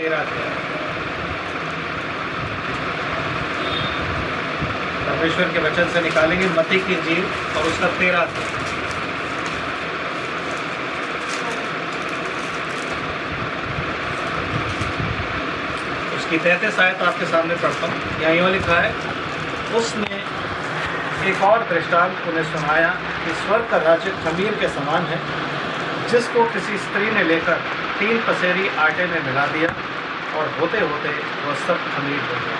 13 परमेश्वर के वचन से निकालेंगे मत्ती की इंजील और उसका 13 उसकी 33 आयत आपके सामने पढ़ता हूँ। यहाँ यूँ लिखा है, उसने एक और दृष्टांत उन्हें सुनाया कि स्वर्ग का राज्य खमीर के समान है, जिसको किसी स्त्री ने लेकर 3 पसेरी आटे में मिला दिया और होते होते वह सब खमीर हो गया।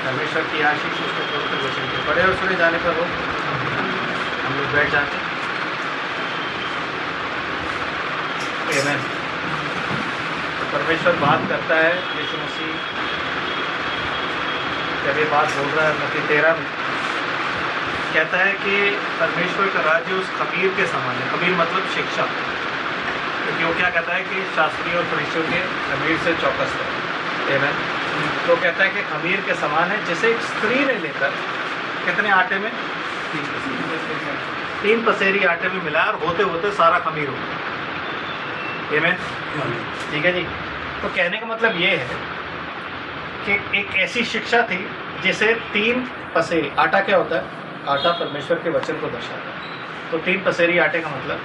परमेश्वर की आशीष उसके पवित्र वचन के पढ़े और सुने जाने पर हो हम लोग बैठ जाते हैं। आमीन। परमेश्वर बात करता है, यीशु मसीह जब ये बात बोल रहा है मत्ती 13 में, कहता है कि परमेश्वर का राज्य उस खमीर के समान है। खमीर मतलब शिक्षा, क्योंकि वो क्या कहता है कि शास्त्री और फरीसियों के खमीर से चौकस है। आमीन। तो कहता है कि खमीर के समान है, जिसे एक स्त्री ने लेकर कितने आटे में 3 पसेरी आटे में मिलाया और होते होते सारा खमीर हो गया। आमीन। ठीक है जी। तो कहने का मतलब ये है कि एक ऐसी शिक्षा थी जिसे 3 पसेरी, आटा क्या होता है? आटा परमेश्वर के वचन को दर्शाता है। तो 3 पसेरी आटे का मतलब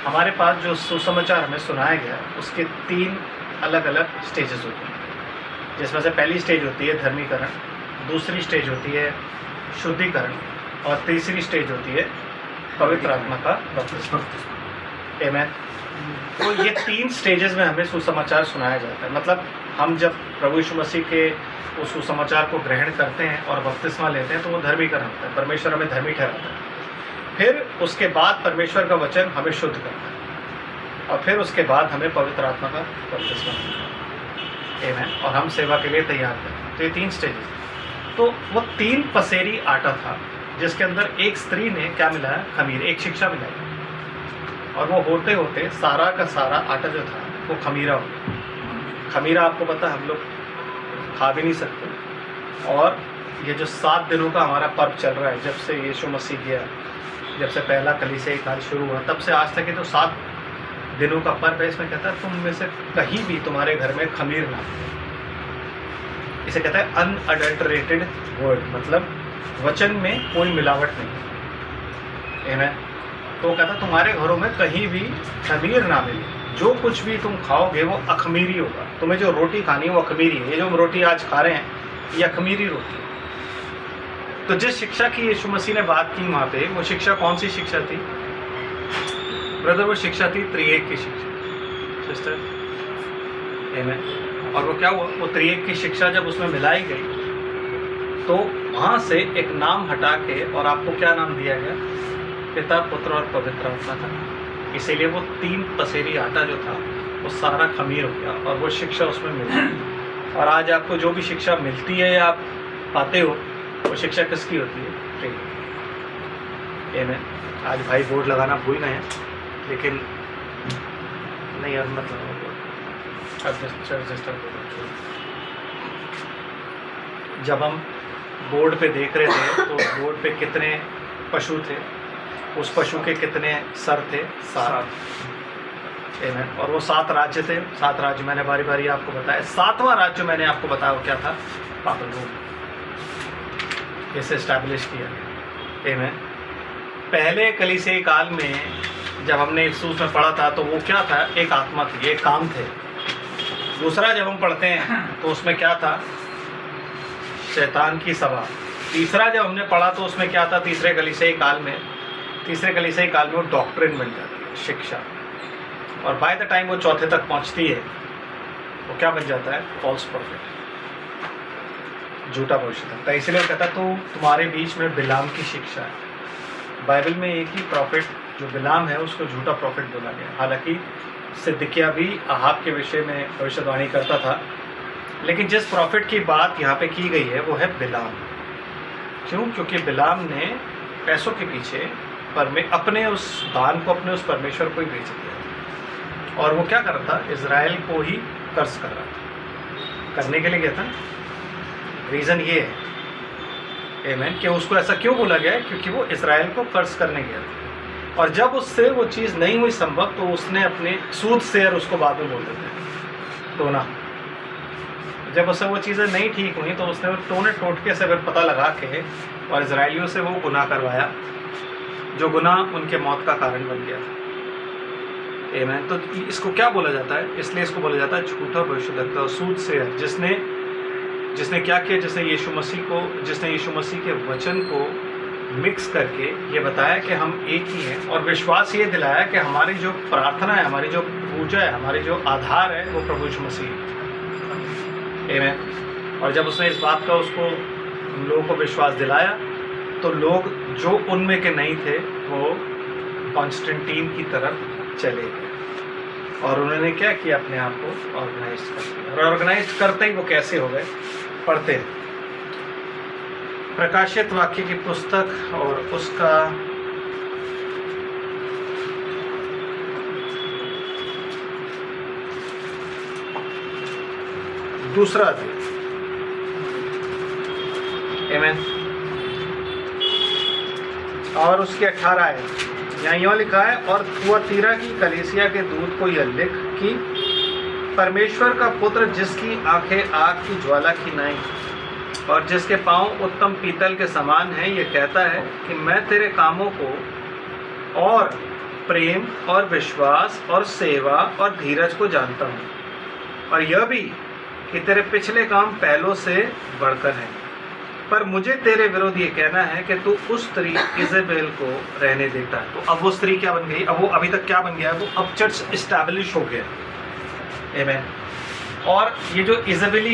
हमारे पास जो सुसमाचार हमें सुनाया गया उसके 3 अलग अलग स्टेजेस होते हैं, जिसमें से पहली स्टेज होती है धर्मीकरण, दूसरी स्टेज होती है शुद्धिकरण और तीसरी स्टेज होती है पवित्र आत्मा का बपतिस्मा। आमीन। तो ये 3 स्टेजेस में हमें सुसमाचार सुनाया जाता है। मतलब हम जब प्रभु यीशु मसीह के उस सुसमाचार को ग्रहण करते हैं और बपतिस्मा लेते हैं तो वो धर्मीकरण होता है, परमेश्वर हमें धर्मी ठहराता है। फिर उसके बाद परमेश्वर का वचन हमें शुद्ध करता है और फिर उसके बाद हमें पवित्र आत्मा का बपतिस्मा मिलता है। आमीन। और हम सेवा के लिए तैयार करते हैं। तो ये 3 स्टेजेस। तो वो 3 पसेरी आटा था जिसके अंदर एक स्त्री ने क्या मिलाया? खमीर, एक शिक्षा मिलाई, और वो होते होते सारा का सारा आटा जो था वो खमीरा हो गया। खमीरा आपको पता है हम लोग खा भी नहीं सकते। और ये जो 7 दिनों का हमारा पर्व चल रहा है, जब से यीशु मसीह गया, जब से पहला कलीसिया काल शुरू हुआ तब से आज तक ये तो 7 दिनों का पर्व है। इसमें कहता है तुम में से कहीं भी तुम्हारे घर में खमीर ना हो। इसे कहता है अनअडल्टरेटेड वर्ड, मतलब वचन में कोई मिलावट नहीं। आमीन। तो कहता तुम्हारे घरों में कहीं भी खमीर ना मिले, जो कुछ भी तुम खाओगे वो अखमीरी होगा। तुम्हें जो रोटी खानी है वो अखमीरी है। ये जो हम रोटी आज खा रहे हैं ये अखमीरी रोटी है। तो जिस शिक्षा की यीशु मसीह ने बात की वहाँ पे, वो शिक्षा कौन सी शिक्षा थी ब्रदर? वो शिक्षा थी त्रिएक की शिक्षा, सिस्टर। आमीन। और वो क्या हुआ? वो त्रिएक की शिक्षा जब उसमें मिलाई गई तो वहाँ से एक नाम हटा के और आपको क्या नाम दिया गया? पिता, पुत्र और पवित्र आत्मा का। इसीलिए वो 3 पसेरी आटा जो था वो सारा खमीर हो गया और वो शिक्षा उसमें मिल गई। और आज आपको जो भी शिक्षा मिलती है या आप पाते हो वो शिक्षा किसकी होती है? आमीन। आज भाई बोर्ड लगाना भूल गए हैं, लेकिन नहीं अब मतलब जब हम बोर्ड पे देख रहे थे तो बोर्ड पे कितने पशु थे, उस पशु के कितने सर थे? 7। आमीन। और वो 7 राज्य थे। 7 राज्य मैंने बारी बारी आपको बताया। 7वां राज्य मैंने आपको बताया वो क्या था? पागल रोग। इसे एस्टैब्लिश किया गया। आमीन। पहले कलीसिया काल में जब हमने इफसूस में पढ़ा था तो वो क्या था? एक आत्मा थी, एक काम थे। दूसरा जब हम पढ़ते हैं तो उसमें क्या था? शैतान की सभा। तीसरा जब हमने पढ़ा तो उसमें क्या था? तीसरे कलीसिया काल में वो डॉक्ट्रिन बन जाती है, शिक्षा। और बाय द टाइम वो चौथे तक पहुंचती है वो क्या बन जाता है? फॉल्स प्रॉफिट, झूठा भविष्यद्वक्ता। इसलिए कहता तो तुम्हारे बीच में बिलाम की शिक्षा है। बाइबल में एक ही प्रॉफिट जो बिलाम है उसको झूठा प्रॉफिट बोला गया। हालांकि सिदकिय्याह भी आहाब के विषय में भविष्यवाणी करता था, लेकिन जिस प्रॉफिट की बात यहाँ पे की गई है वो है बिलाम। क्यों? क्योंकि बिलाम ने पैसों के पीछे अपने उस दान को अपने उस परमेश्वर को ही बेच दिया। और वो क्या कर रहा था? इज़राइल को ही कर्ज कर रहा था। करने के लिए गया था। रीज़न ये है आमीन कि उसको ऐसा क्यों बोला गया है? क्योंकि वो इज़राइल को कर्ज करने गया था। और जब उससे वो चीज़ नहीं हुई संभव तो उसने अपने सूद शेयर उसको बाद में बोल देते हैं टोना। जब उससे वो चीज़ें नहीं ठीक हुई तो उसने टोने टोटके से फिर पता लगा के और इजराइलियों से वो गुनाह करवाया, जो गुनाह उनके मौत का कारण बन गया। आमीन। तो इसको क्या बोला जाता है? इसलिए इसको बोला जाता है झूठा भविष्यद्वक्ता, सूदसेयर, जिसने क्या किया, जिसने यीशु मसीह के वचन को मिक्स करके ये बताया कि हम एक ही हैं, और विश्वास ये दिलाया कि हमारी जो प्रार्थना है, हमारी जो पूजा है, हमारी जो आधार है, वो प्रभु यीशु मसीह है। आमीन। और जब उसने इस बात का उसको लोगों को विश्वास दिलाया, तो लोग जो उनमें के नहीं थे वो कॉन्स्टेंटीन की तरफ चले गए, और उन्होंने क्या किया, अपने आप को ऑर्गेनाइज कर दिया। और ऑर्गेनाइज करते ही वो कैसे हो गए, पढ़ते हैं प्रकाशित वाक्य की पुस्तक और उसका 2 अध्याय। आमीन। और उसके 18 है, यहाँ यूँ लिखा है, और थुआतीरा की कलीसिया के दूत को यह लिख कि परमेश्वर का पुत्र, जिसकी आंखें आग की ज्वाला की नाई और जिसके पांव उत्तम पीतल के समान हैं, ये कहता है कि मैं तेरे कामों को और प्रेम और विश्वास और सेवा और धीरज को जानता हूँ, और यह भी कि तेरे पिछले काम पहलों से बढ़कर हैं। पर मुझे तेरे विरोध ये कहना है कि तू उस स्त्री इजेबेल को रहने देता है। तो अब वो स्त्री क्या बन गई? अब वो अभी तक क्या बन गया? वो अब चर्च इस्टेब्लिश हो गया। आमीन। और ये जो इजेबेल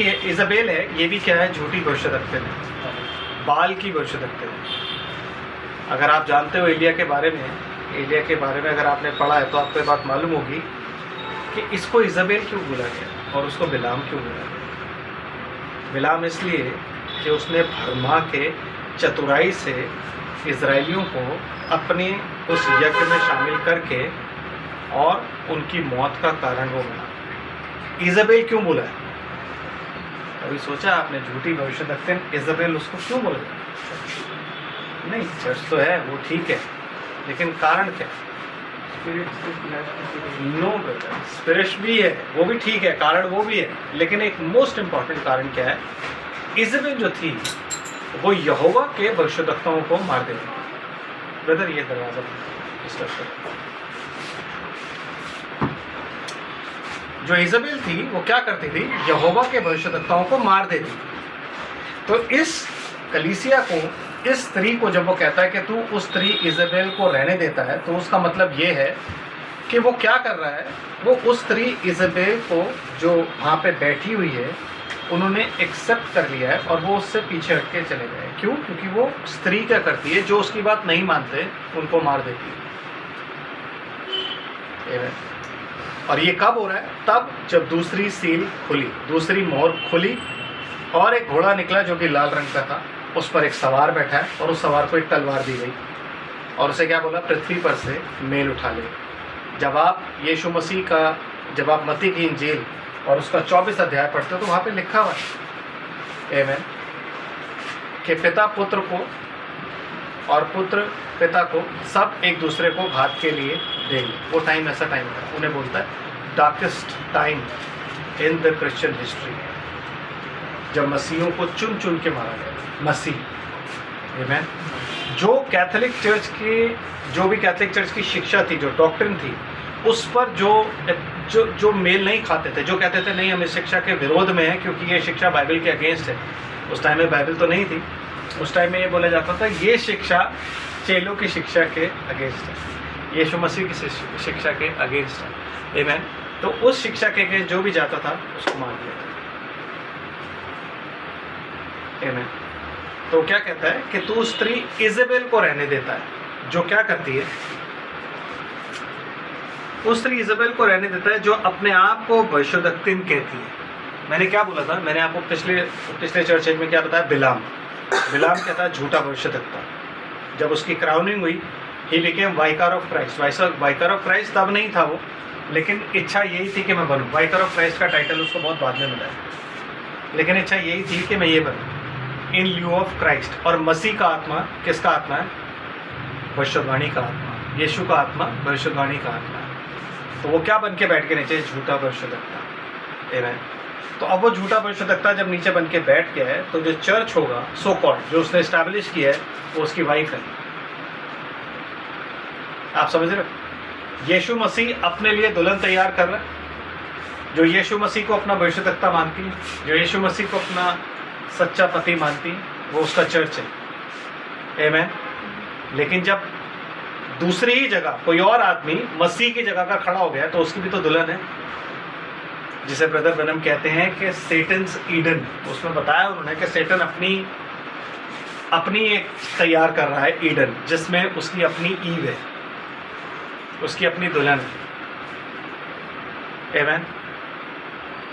है, ये भी क्या है? झूठी भविष्यद्वक्ता है, बाल की भविष्यद्वक्ता है। अगर आप जानते हो एलिया के बारे में अगर आपने पढ़ा है तो आपको बात मालूम होगी कि इसको इजेबेल क्यों बोला गया और उसको बिलाम क्यों बोला गया। बिलाम इसलिए कि उसने भरमा के चतुराई से इजराइलियों को अपने उस यज्ञ में शामिल करके और उनकी मौत का कारण वो बना। इजेबेल क्यों बोला है? अभी सोचा आपने, झूठी भविष्यद्वक्ता इजेबेल उसको क्यों बोला? नहीं, चर्च तो है वो ठीक है, लेकिन कारण क्या? नो ब्रदर, स्पिरिट भी है, वो भी ठीक है, कारण वो भी है, लेकिन एक मोस्ट इंपॉर्टेंट कारण क्या है? इजेबेल जो थी वो यहोवा के भविष्यद्वक्ताओं को मार देती थी। ब्रदर ये दरवाजा डिस्टर्ब कर। जो इजेबेल थी वो क्या करती थी? यहोवा के भविष्यद्वक्ताओं को मार देती थी। तो इस कलीसिया को, इस स्त्री को जब वो कहता है कि तू उस स्त्री इजेबेल को रहने देता है, तो उसका मतलब ये है कि वो क्या कर रहा है? वो उस स्त्री इजेबेल को जो वहाँ पे बैठी हुई है, उन्होंने एक्सेप्ट कर लिया है और वो उससे पीछे हट के चले गए। क्यों? क्योंकि वो स्त्री क्या करती है? जो उसकी बात नहीं मानते उनको मार देती है। और ये कब हो रहा है? तब जब दूसरी सील खुली, दूसरी मोहर खुली, और एक घोड़ा निकला जो कि लाल रंग का था, उस पर एक सवार बैठा है और उस सवार को एक तलवार दी गई और उसे क्या बोला? पृथ्वी पर से मेल उठा ले। जब आप यीशु मसीह का, जब आप मत्ती की इंजील और उसका 24 अध्याय पढ़ते हो तो वहाँ पे लिखा हुआ है आमीन कि पिता पुत्र को और पुत्र पिता को सब एक दूसरे को घात के लिए देंगे। वो टाइम ऐसा टाइम था, उन्हें बोलता है darkest time in the Christian history, जब मसीहों को चुन चुन के मारा गया। मसीह आमीन। जो कैथोलिक चर्च की शिक्षा थी, जो डॉक्ट्रिन थी, उस पर जो मेल नहीं खाते थे, जो कहते थे नहीं हम इस शिक्षा के विरोध में हैं क्योंकि ये शिक्षा बाइबल के अगेंस्ट है। उस टाइम में बाइबल तो नहीं थी, उस टाइम में ये बोला जाता था ये शिक्षा चेलों की शिक्षा के अगेंस्ट है, यीशु मसीह की शिक्षा के अगेंस्ट है। आमीन। तो उस शिक्षा के अगेंस्ट जो भी जाता था उसको मान लिया था। आमीन। तो क्या कहता है कि तू स्त्री इजेबेल को रहने देता है, जो क्या करती है? उस स्त्री इजेबेल को रहने देता है जो अपने आप को भविष्यद्वक्तिन कहती है। मैंने क्या बोला था? मैंने आपको पिछले चर्च में क्या बताया? बिलाम कहता है झूठा भविष्यद्वक्ता। जब उसकी क्राउनिंग हुई, he became vicar of Christ. Vicar of Christ तब नहीं था वो, लेकिन इच्छा यही थी कि मैं बनूं। वाइकार ऑफ क्राइस्ट का टाइटल उसको बहुत बाद में मिला है, लेकिन इच्छा यही थी कि मैं ये बनूं इन ल्यू ऑफ क्राइस्ट। और मसीह का आत्मा किसका आत्मा है? भविष्यवाणी का आत्मा। यीशु का आत्मा भविष्यवाणी का आत्मा है। तो वो क्या बन के बैठ के नीचे? झूठा भविष्यद्वक्ता। Amen. तो अब वो झूठा भविष्यवक्ता जब नीचे बन के बैठ गया है, तो जो चर्च होगा सो कॉल्ड, जो उसने एस्टैब्लिश किया है, वो उसकी वाइफ है। आप समझ रहे हो? यीशु मसीह अपने लिए दुल्हन तैयार कर रहा है, जो यीशु मसीह को अपना भविष्यवक्ता मानती है, जो यीशु मसीह को अपना सच्चा पति मानती है, वो उसका चर्च है। आमीन। लेकिन जब दूसरी ही जगह कोई और आदमी मसीह की जगह का खड़ा हो गया, तो उसकी भी तो दुल्हन है, जिसे ब्रदर ब्रनम कहते हैं कि सेटन्स ईडन। उसमें बताया उन्होंने कि सेटन अपनी एक तैयार कर रहा है ईडन, जिसमें उसकी अपनी ईव है, उसकी अपनी दुल्हन है। आमीन।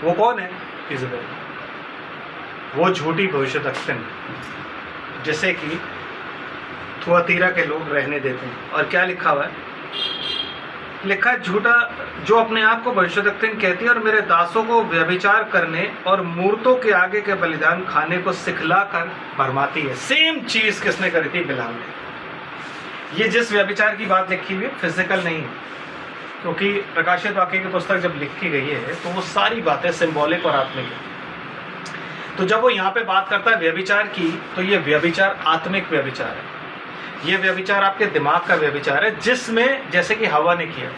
वो कौन है? इज़बेल। वो झूठी भविष्यवक्तन जिसे कि थुआतीरा के लोग रहने देते हैं। और क्या लिखा हुआ है? लिखा है, झूठा जो अपने आप को भविष्यवक्तन कहती है और मेरे दासों को व्यभिचार करने और मूर्तों के आगे के बलिदान खाने को सिखला कर भरमाती है। सेम चीज किसने करी थी? बिलाम ने। ये जिस व्यभिचार की बात लिखी हुई है फिजिकल नहीं है, क्योंकि प्रकाशित वाक्य की पुस्तक जब लिखी गई है तो वो सारी बातें सिंबॉलिक और आत्मिक है। तो जब वो यहाँ पे बात करता है व्यभिचार की, तो ये व्यभिचार आत्मिक व्यभिचार है। ये व्यभिचार आपके दिमाग का व्यभिचार है, जिसमें जैसे कि हवा ने किया।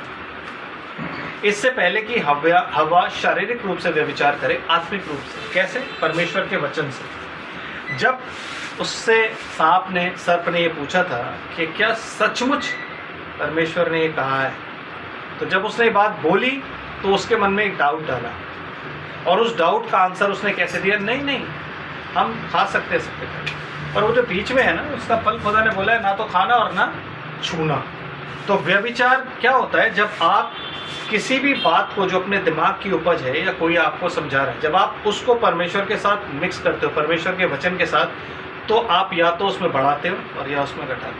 इससे पहले कि हवा शारीरिक रूप से व्यभिचार करे, आत्मिक रूप से कैसे? परमेश्वर के वचन से। जब उससे सर्प ने ये पूछा था कि क्या सचमुच परमेश्वर ने ये कहा है, तो जब उसने ये बात बोली तो उसके मन में एक डाउट डाला, और उस डाउट का आंसर उसने कैसे दिया? नहीं, हम खा सकते हैं। और वो जो बीच में है ना, उसका फल खुदा ने बोला है ना तो खाना और ना छूना। तो व्यभिचार क्या होता है? जब आप किसी भी बात को जो अपने दिमाग की उपज है या कोई आपको समझा रहा है, जब आप उसको परमेश्वर के साथ मिक्स करते हो, परमेश्वर के वचन के साथ, तो आप या तो उसमें बढ़ाते हो और या उसमें घटाते हो।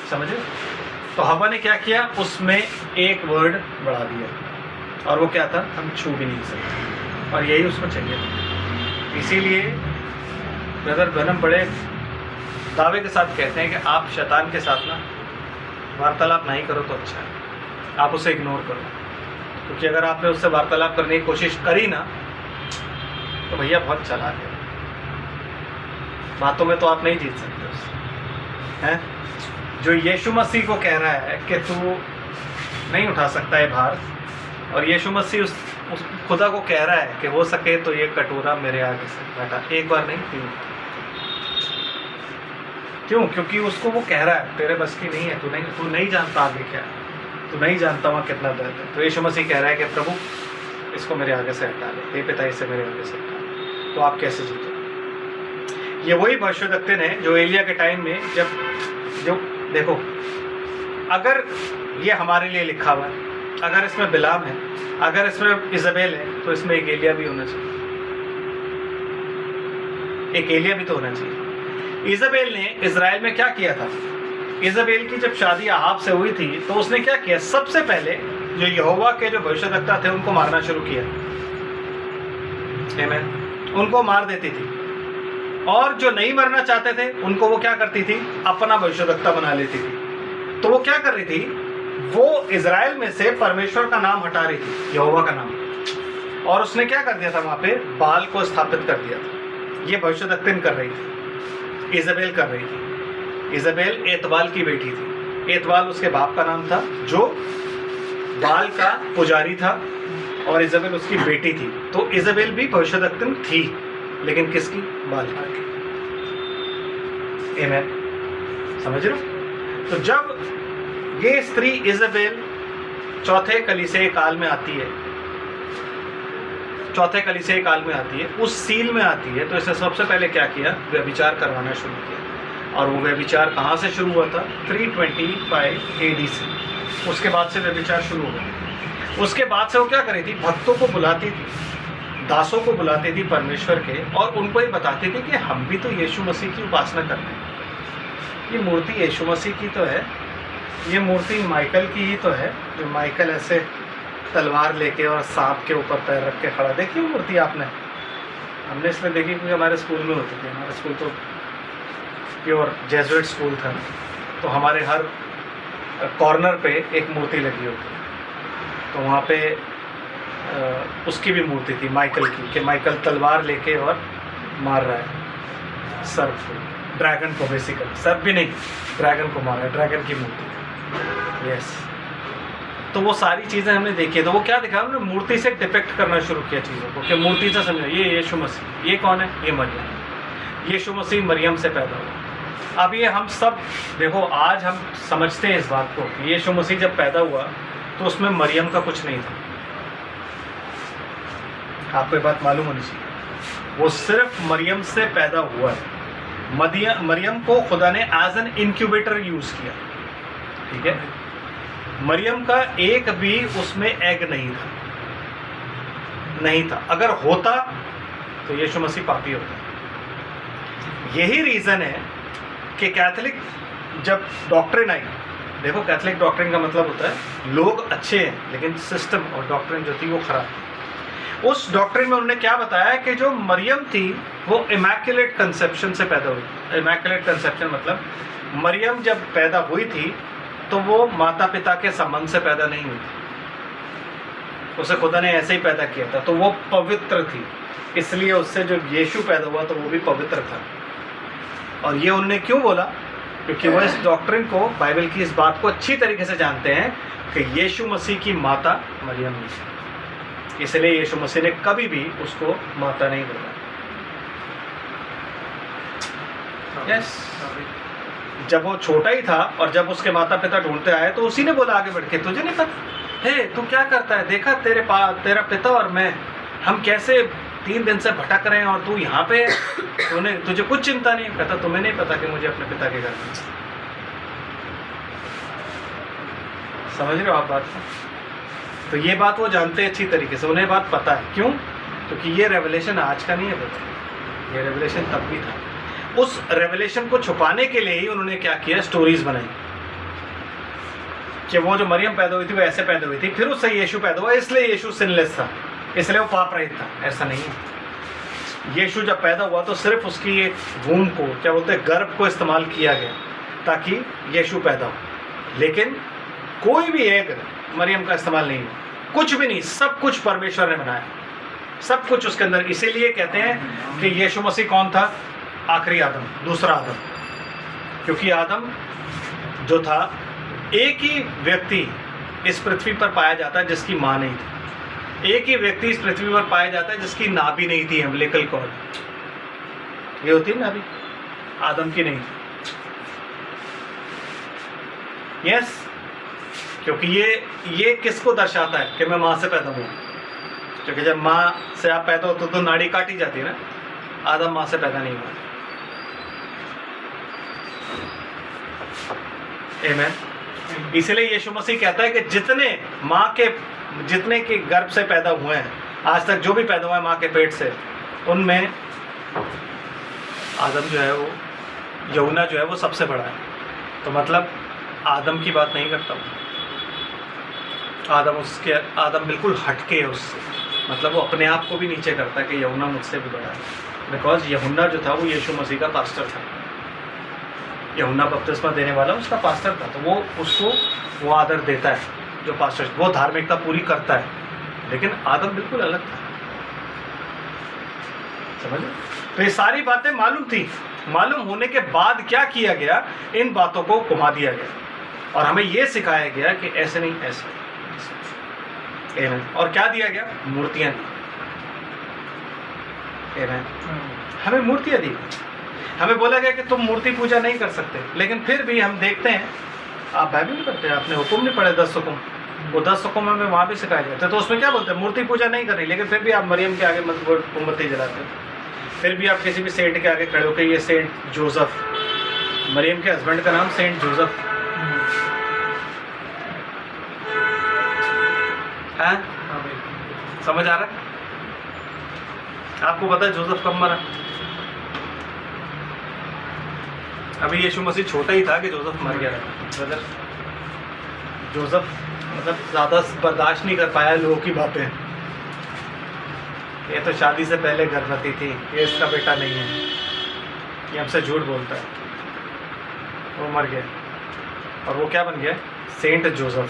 समझे? तो हवा ने क्या किया? उसमें एक वर्ड बढ़ा दिया, और वो क्या था? हम छू भी नहीं सकते। और यही उसको चाहिए था। इसीलिए ब्रदर ब्रनम बड़े दावे के साथ कहते हैं कि आप शैतान के साथ ना वार्तालाप नहीं करो तो अच्छा है, आप उसे इग्नोर करो। क्योंकि अगर आपने उससे वार्तालाप करने की कोशिश करी ना, तो भैया बहुत चालाक है, बातों में तो आप नहीं जीत सकते उससे। हैं? जो यीशु मसीह को कह रहा है कि तू नहीं उठा सकता है भार, और यीशु मसीह उस खुदा को कह रहा है कि हो सके तो ये कटोरा मेरे आगे से हटा। एक बार नहीं, क्यों? क्योंकि उसको वो कह रहा है तेरे बस की नहीं है, तू नहीं जानता आगे क्या है, तू नहीं जानता वहाँ कितना दर्द है। तो यीशु मसीह कह रहा है कि प्रभु इसको मेरे आगे से हटा ले, हे पिता इसे मेरे आगे से हटा ले। तो आप कैसे जीते? ये वही भविष्यवक्ता है जो एलिया के टाइम में जो देखो, अगर ये हमारे लिए लिखा हुआ है, अगर इसमें बिलाम है, अगर इसमें इज़बेल है, तो इसमें एक एलिया भी होना चाहिए। एक एलिया भी तो होना चाहिए। इज़बेल ने इज़राइल में क्या किया था? इज़बेल की जब शादी अहाब से हुई थी, तो उसने क्या किया? सबसे पहले जो यहोवा के जो भविष्यवक्ता थे उनको मारना शुरू किया। आमीन। उनको मार देती थी, और जो नहीं मरना चाहते थे उनको वो क्या करती थी? अपना भविष्यवक्ता बना लेती थी। तो वो क्या कर रही थी? वो इज़राइल में से परमेश्वर का नाम हटा रही थी, यहोवा का नाम, और उसने क्या कर दिया था? वहां पे बाल को स्थापित कर दिया था। ये भविष्यवक्ता कर रही थी, इज़बेल कर रही थी। इज़बेल एतबाल की बेटी थी। एतबाल उसके बाप का नाम था, जो बाल का पुजारी था, और इज़बेल उसकी बेटी थी। तो इज़बेल भी भविष्यवक्ता थी, लेकिन किसकी? बाल की। आमीन। समझ रहे हो? तो जब ये स्त्री इज़बेल चौथे कलीसिया काल में आती है, उस सील में आती है, तो इसने सबसे पहले क्या किया? व्यभिचार करवाना शुरू किया। और वो व्यभिचार कहाँ से शुरू हुआ था? 325 AD से। उसके बाद से व्यभिचार शुरू हुआ। उसके बाद से वो क्या करी थी? भक्तों को बुलाती थी, दासों को बुलाती थी परमेश्वर के, और उनको ये बताती थी कि हम भी तो यीशु मसीह की उपासना करते हैं। ये मूर्ति यीशु मसीह की तो है, ये मूर्ति माइकल की ही तो है, जो माइकल ऐसे तलवार लेके और सांप के ऊपर पैर रख के खड़ा। देखी वो मूर्ति आपने? हमने इसलिए देखी क्योंकि हमारे स्कूल में होती थी। हमारा स्कूल तो प्योर जेजुइट स्कूल था, तो हमारे हर कॉर्नर पे एक मूर्ति लगी होती है। तो वहाँ पे उसकी भी मूर्ति थी माइकल की, कि माइकल तलवार लेके और मार रहा है सर्प को, ड्रैगन को, बेसिकली सर्प भी नहीं, ड्रैगन को मार रहा है, ड्रैगन की मूर्ति। यस, तो वो सारी चीज़ें हमने देखी है। तो वो क्या दिखा, हमने मूर्ति से डिपेक्ट करना शुरू किया चीज़ों को, कि मूर्ति से समझो ये यीशु मसीह, ये कौन है, ये मरियम, यीशु मसीह मरियम से पैदा हुआ। अब ये हम सब देखो, आज हम समझते हैं इस बात को कि यीशु मसीह जब पैदा हुआ तो उसमें मरियम का कुछ नहीं था। आपको ये बात मालूम होनी चाहिए, वो सिर्फ मरियम से पैदा हुआ है। मरियम को खुदा ने एज एन इंक्यूबेटर यूज किया, ठीक है। मरियम का एक भी उसमें एग नहीं था। अगर होता तो यीशु मसीह पापी होता। यही रीज़न है कि कैथोलिक जब डॉक्ट्रिन आई, देखो कैथोलिक डॉक्ट्रिन का मतलब होता है लोग अच्छे हैं लेकिन सिस्टम और डॉक्ट्रिन जो थी वो खराब थी। उस डॉक्ट्रिन में उन्होंने क्या बताया कि जो मरियम थी वो इमैक्युलेट कंसेप्शन से पैदा हुई। इमैक्युलेट कंसेप्शन मतलब मरियम जब पैदा हुई थी तो वो माता पिता के संबंध से पैदा नहीं हुई थी, उसे खुदा ने ऐसे ही पैदा किया था, तो वो पवित्र थी। इसलिए उससे जो यीशु पैदा हुआ तो वो भी पवित्र था। और ये उन्होंने क्यों बोला, क्योंकि वो इस डॉक्ट्रिन को, बाइबल की इस बात को अच्छी तरीके से जानते हैं कि यीशु मसीह की माता मरियम नहीं, इसलिए यीशु मसीह ने कभी भी उसको माता नहीं बोला। यस, जब वो छोटा ही था और जब उसके माता पिता ढूंढते आए तो उसी ने बोला आगे बढ़ के, तुझे नहीं पता हे तू क्या करता है, देखा तेरा पिता और मैं हम कैसे 3 दिन से भटक रहे हैं और तू यहाँ पे, तुझे कुछ चिंता नहीं। कहता तुम्हें नहीं पता कि मुझे अपने पिता के घर में। समझ रहे हो आप बात को? तो ये बात वो जानते हैं अच्छी तरीके से, उन्हें बात पता है। क्यों? क्योंकि ये रेवलेशन आज का नहीं है बेटा, ये रेवलेशन तब भी था। उस रेवलेशन को छुपाने के लिए ही उन्होंने क्या किया, स्टोरीज बनाई कि वो जो मरियम पैदा हुई थी वो ऐसे पैदा हुई थी, फिर उससे यीशु पैदा हुआ इसलिए यीशु सिनलेस था, इसलिए वो पाप रहित था। ऐसा नहीं है। यीशु जब पैदा हुआ तो सिर्फ उसकी एक वूम को, क्या बोलते हैं, गर्भ को इस्तेमाल किया गया ताकि यीशु पैदा हो, लेकिन कोई भी एक मरियम का इस्तेमाल नहीं हुआ, कुछ भी नहीं, सब कुछ परमेश्वर ने बनाया, सब कुछ उसके अंदर। इसीलिए कहते हैं कि यीशु मसीह कौन था, आखिरी आदम, दूसरा आदम, क्योंकि आदम जो था एक ही व्यक्ति इस पृथ्वी पर पाया जाता है जिसकी माँ नहीं थी, एक ही व्यक्ति इस पृथ्वी पर पाया जाता है जिसकी नाभि नहीं थी, अम्बिलिकल कॉर्ड, ये होती है नाभि, आदम की नहीं थी। यस, क्योंकि ये किसको दर्शाता है कि मैं माँ से पैदा हुआ, क्योंकि जब माँ से आप पैदा होते तो नाड़ी काटी जाती है ना, आदम माँ से पैदा नहीं हुआ। आमीन। इसलिए यीशु मसीह कहता है कि जितने के गर्भ से पैदा हुए हैं आज तक, जो भी पैदा हुआ है माँ के पेट से, उनमें आदम जो है वो, यूहन्ना जो है वो सबसे बड़ा है। तो मतलब आदम की बात नहीं करता हूँ, आदम बिल्कुल हटके है उससे, मतलब वो अपने आप को भी नीचे करता है कि यूहन्ना मुझसे भी बड़ा है। बिकॉज यूहन्ना जो था वो यीशु मसीह का पास्टर था, यूहन्ना बपतिस्मा देने वाला उसका पास्टर था, तो वो उसको वो आदर देता है जो पास्टर, वो धार्मिकता पूरी करता है, लेकिन आदम बिल्कुल अलग था। समझे? तो ये सारी बातें मालूम थी, मालूम होने के बाद क्या किया गया, इन बातों को घुमा दिया गया और हमें ये सिखाया गया कि ऐसे नहीं, ऐसे। और क्या दिया गया, मूर्तियां दी। हमें मूर्तियां दी, हमें बोला गया कि तुम मूर्ति पूजा नहीं कर सकते, लेकिन फिर भी हम देखते हैं, आप बाइबल नहीं पढ़ते, आपने हुक्म नहीं पढ़े 10 हुक्म, वो 10 हुक्म हमें वहाँ भी सिखाए जाते, तो उसमें क्या बोलते हैं, मूर्ति पूजा नहीं करनी, लेकिन फिर भी आप मरियम के आगे मोमबत्ती जलाते हो, फिर भी आप किसी भी सेंट के आगे खड़े होकर, ये सेंट जोसेफ, मरियम के हस्बैंड का नाम सेंट जोसेफ है। समझ आ रहा है? आपको पता है जोसेफ कब मरा? अभी यीशु मसीह छोटा ही था कि जोसेफ मर गया ब्रदर। जोसेफ मतलब ज़्यादा बर्दाश्त नहीं कर पाया लोगों की बातें, ये तो शादी से पहले गर्भवती थी, ये इसका बेटा नहीं है, ये हमसे झूठ बोलता है। वो मर गया और वो क्या बन गया, सेंट जोसेफ।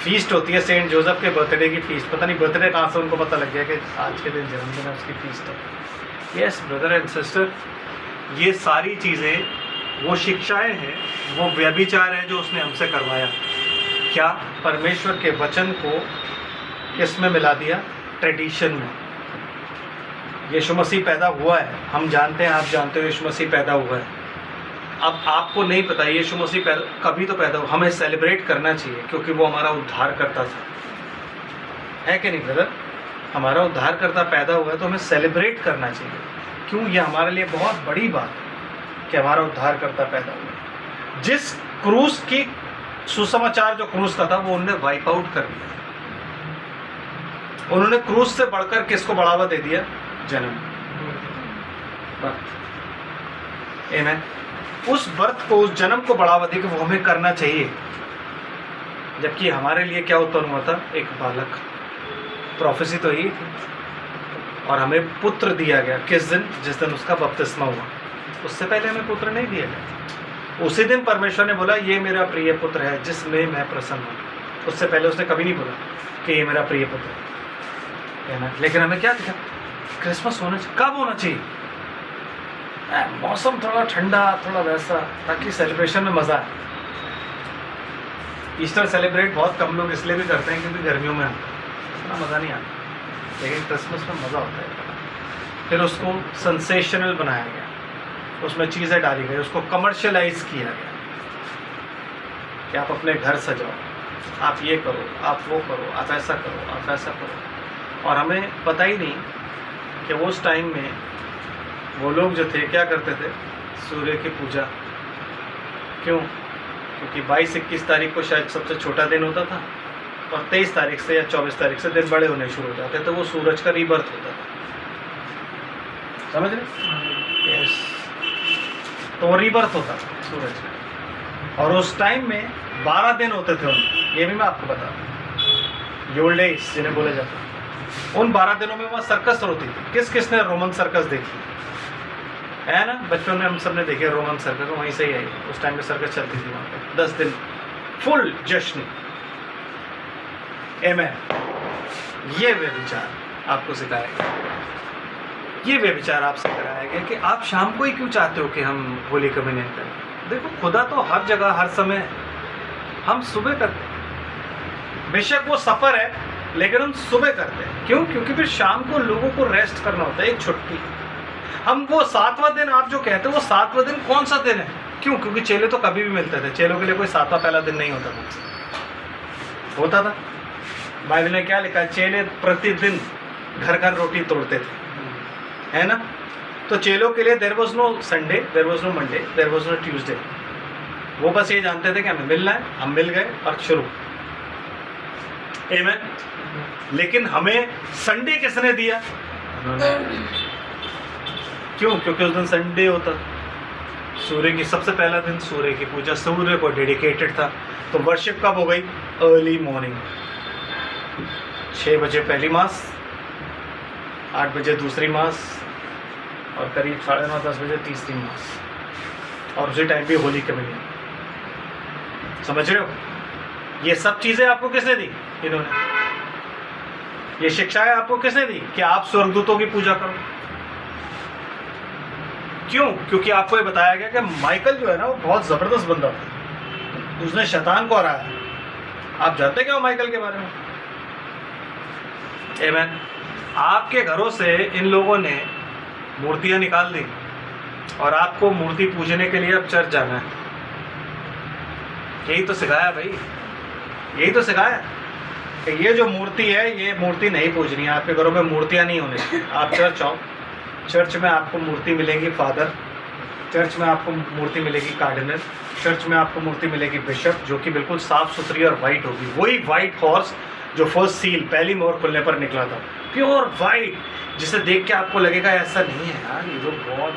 फीस्ट होती है सेंट जोसेफ के बर्थडे की फीस्ट। पता नहीं बर्थडे कहाँ से उनको पता लग गया कि आज के दिन जन्मदिन है, उसकी फीस्ट है। यस ब्रदर एंड सिस्टर, ये सारी चीज़ें वो शिक्षाएं हैं, वो व्यभिचार है जो उसने हमसे करवाया। क्या? परमेश्वर के वचन को किसमें मिला दिया? ट्रेडिशन में। यीशु मसीह पैदा हुआ है, हम जानते हैं, आप जानते हो यीशु मसीह पैदा हुआ है। अब आपको नहीं पता यीशु मसीह कभी तो पैदा हुआ, हमें सेलिब्रेट करना चाहिए क्योंकि वो हमारा उद्धार करता था, है कि नहीं ब्रदर? हमारा उद्धार करता पैदा हुआ है तो हमें सेलिब्रेट करना चाहिए। क्यों? ये हमारे लिए बहुत बड़ी बात है कि हमारा उद्धार करता पैदा हुआ। जिस क्रूस की सुसमाचार जो क्रूस का था वो उन्होंने वाइप आउट कर दिया। उन्होंने क्रूस से बढ़कर किसको बढ़ावा दे दिया? जन्म, बर्थ। आमेन। उस बर्थ को, उस जन्म को बढ़ावा दे कि वो हमें करना चाहिए, जबकि हमारे लिए क्या उत्पन्न हुआ था? एक बालक। प्रोफेसी तो यही थी। और हमें पुत्र दिया गया किस दिन? जिस दिन उसका बपतिस्मा हुआ। उससे पहले हमें पुत्र नहीं दिया गया। उसी दिन परमेश्वर ने बोला ये मेरा प्रिय पुत्र है जिसमें मैं प्रसन्न हूँ। उससे पहले उसने कभी नहीं बोला कि ये मेरा प्रिय पुत्र है ना। लेकिन हमें क्या दिखा? क्रिसमस होना चाहिए। कब होना चाहिए? मौसम थोड़ा ठंडा, थोड़ा वैसा, ताकि सेलिब्रेशन में मज़ा आए। ईस्टर सेलिब्रेट बहुत कम लोग इसलिए भी करते हैं क्योंकि गर्मियों में इतना मज़ा नहीं आता, लेकिन क्रिसमस में मज़ा होता है। फिर उसको सेंसेशनल बनाया गया, उसमें चीज़ें डाली गई, उसको कमर्शियलाइज किया गया कि आप अपने घर सजाओ, आप ये करो, आप वो करो, आप ऐसा करो, आप ऐसा करो। और हमें पता ही नहीं कि वो उस टाइम में वो लोग जो थे क्या करते थे? सूर्य की पूजा। क्यों? क्योंकि 22-21 तारीख को शायद सबसे छोटा दिन होता था और 23 तारीख से या 24 तारीख से दिन बड़े होने शुरू हो जाते, तो वो सूरज का रीबर्थ होता था। समझ रहे? यस। तो वो रीबर्थ होता था सूरज का। और उस टाइम में 12 दिन होते थे उनमें, ये भी मैं आपको बता दूँ। ओल्ड डेज जिन्हें बोले जाता है, उन 12 दिनों में वहाँ सर्कस होती थी। किस किसने रोमन सर्कस देखी है ना? बचपन में हम सब ने देखे रोमन सर्कस, वहीं से ही आई। उस टाइम में सर्कस चलती थी वहाँ पे 10 दिन फुल जश्न। आमेन। ये वे विचार आपको सिखाया गया, ये वे विचार आपसे कराया गया कि आप शाम को ही क्यों चाहते हो कि हम होली कम्युनियन करें। देखो खुदा तो हर जगह हर समय, हम सुबह करते हैं, बेशक वो सफ़र है लेकिन हम सुबह करते हैं। क्यों? क्योंकि फिर शाम को लोगों को रेस्ट करना होता है, एक छुट्टी। हम वो 7वां दिन आप जो कहते हो, वो 7वां दिन कौन सा दिन है? क्यों? क्योंकि चेले तो कभी भी मिलते थे, चेलों के लिए कोई 7वां पहला दिन नहीं होता था। बाइबल में क्या लिखा है? चेले प्रतिदिन घर घर रोटी तोड़ते थे, है ना? तो चेलों के लिए there was no Sunday, there was no Monday, there was no Tuesday. वो बस ये जानते थे कि हमें मिलना है, हम मिल गए और शुरू। आमेन। लेकिन हमें संडे किसने दिया? क्यों? क्योंकि उस दिन संडे होता था। सूर्य की सबसे पहला दिन सूर्य की पूजा, सूर्य को डेडिकेटेड था। तो वर्शिप कब हो गई? Early morning. 6 बजे पहली मास, 8 बजे दूसरी मास और करीब 9:30-10 बजे तीसरी मास, और उसी टाइम भी होली कम्युनियन। समझ रहे हो? ये सब चीज़ें आपको किसने दी? इन्होंने। ये शिक्षाएं आपको किसने दी कि आप स्वर्गदूतों की पूजा करो? क्यों? क्योंकि आपको ये बताया गया कि माइकल जो है ना वो बहुत ज़बरदस्त बंदा था, उसने शैतान को हराया। आप जानते क्या हो माइकल के बारे में? आमेन। आपके घरों से इन लोगों ने मूर्तियां निकाल दी और आपको मूर्ति पूजने के लिए अब चर्च जाना है। यही तो सिखाया भाई, यही तो सिखाया कि ये जो मूर्ति है ये मूर्ति नहीं पूजनी है। आपके घरों में मूर्तियां नहीं होनी चाहिए। आप चर्च आओ, चर्च में आपको मूर्ति मिलेगी फादर, चर्च में आपको मूर्ति मिलेगी कार्डिनल, चर्च में आपको मूर्ति मिलेगी बिशप, जो कि बिल्कुल साफ़ सुथरी और वाइट होगी। वही वाइट हॉर्स जो फर्स्ट सील, पहली मोहर खुलने पर निकला था, प्योर वाइट, जिसे देख के आपको लगेगा ऐसा नहीं है यार, ये लोग बहुत